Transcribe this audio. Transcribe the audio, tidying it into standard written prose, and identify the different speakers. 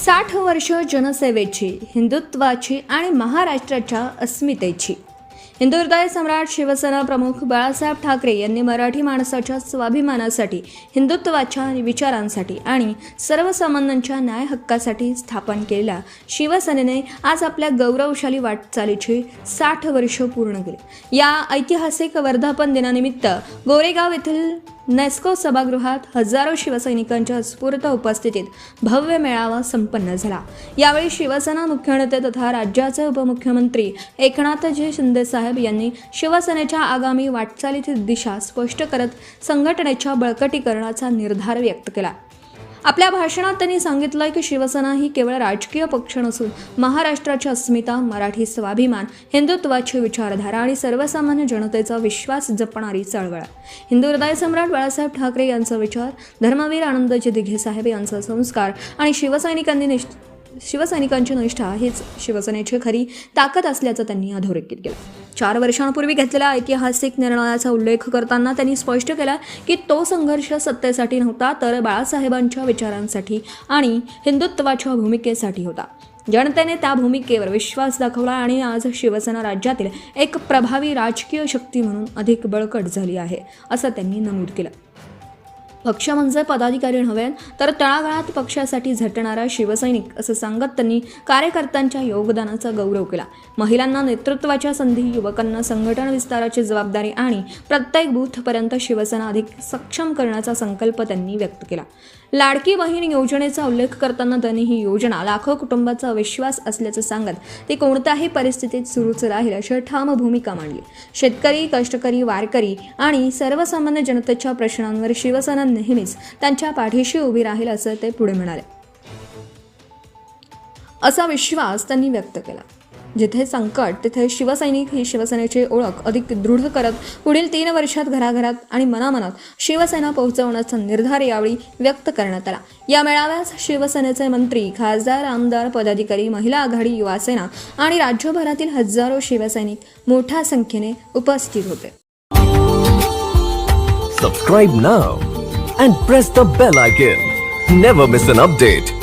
Speaker 1: 60 वर्ष जनसेवेची, हिंदुत्वाची आणि महाराष्ट्राच्या अस्मितेची. हिंदू हृदय सम्राट शिवसेना प्रमुख बाळासाहेब ठाकरे यांनी मराठी माणसाच्या स्वाभिमानासाठी, हिंदुत्वाच्या विचारांसाठी आणि सर्वसामान्यांच्या न्याय हक्कासाठी स्थापन केलेल्या शिवसेनेने आज आपल्या गौरवशाली वाटचालीची 60 वर्ष पूर्ण केली. या ऐतिहासिक वर्धापन दिनानिमित्त गोरेगाव येथील नेस्को सभागृहात हजारो शिवसैनिकांच्या उत्स्फूर्त उपस्थितीत भव्य मेळावा संपन्न झाला. यावेळी शिवसेना मुख्य नेते तथा राज्याचे उपमुख्यमंत्री एकनाथजी शिंदे साहेब यांनी शिवसेनेच्या आगामी वाटचालीची दिशा स्पष्ट करत संघटनेच्या बळकटीकरणाचा निर्धार व्यक्त केला. आपल्या भाषणात त्यांनी सांगितलं की शिवसेना ही केवळ राजकीय पक्ष नसून महाराष्ट्राची अस्मिता, मराठी स्वाभिमान, हिंदुत्वाची विचारधारा आणि सर्वसामान्य जनतेचा विश्वास जपणारी चळवळ आहे. हिंदू हृदय सम्राट बाळासाहेब ठाकरे यांचा विचार, धर्मवीर आनंदजी दिघे साहेब यांचा संस्कार आणि शिवसैनिकांची निष्ठा हीच शिवसेनेची खरी ताकद असल्याचं त्यांनी अधोरेखित केलं. 4 वर्षांपूर्वी घेतलेल्या ऐतिहासिक निर्णयाचा उल्लेख करताना त्यांनी स्पष्ट केला की तो संघर्ष सत्तेसाठी नव्हता, तर बाळासाहेबांच्या विचारांसाठी आणि हिंदुत्वाच्या भूमिकेसाठी होता. जनतेने त्या भूमिकेवर विश्वास दाखवला आणि आज शिवसेना राज्यातील एक प्रभावी राजकीय शक्ती म्हणून अधिक बळकट झाली आहे, असं त्यांनी नमूद केलं. पक्ष म्हणजे पदाधिकारी नव्हे, तर तळागाळात पक्षासाठी झटणारा शिवसैनिक असं सांगत त्यांनी कार्यकर्त्यांच्या योगदानाचा गौरव केला. महिलांना नेतृत्वाच्या संधी, युवकांना संघटन विस्ताराची जबाबदारी आणि प्रत्येक बूथपर्यंत शिवसेना अधिक सक्षम करण्याचा संकल्प त्यांनी व्यक्त केला. लाडकी बहीण योजनेचा उल्लेख करताना त्यांनी ही योजना लाखो कुटुंबाचा विश्वास असल्याचं सांगत ती कोणत्याही परिस्थितीत सुरूच राहील अशी ठाम भूमिका मांडली. शेतकरी, कष्टकरी, वारकरी आणि सर्वसामान्य जनतेच्या प्रश्नांवर शिवसेना नेहमीच त्यांच्या पाठीशी उभी राहील असं ते पुढे म्हणाले. असा विश्वास त्यांनी व्यक्त केला. जिथे संकट तिथे शिवसैनिक ही शिवसेनेची ओळख अधिक दृढ करत पुढील 3 वर्षात घराघरात आणि मनामनात शिवसेना पोहोचवण्याचा निर्धार यावेळी व्यक्त करण्यात आला. या मेळाव्यास शिवसेनेचे मंत्री, खासदार, आमदार, पदाधिकारी, महिला आघाडी, युवासेना आणि राज्यभरातील हजारो शिवसैनिक मोठ्या संख्येने उपस्थित होते.
Speaker 2: Subscribe now and press the bell icon. Never miss an update.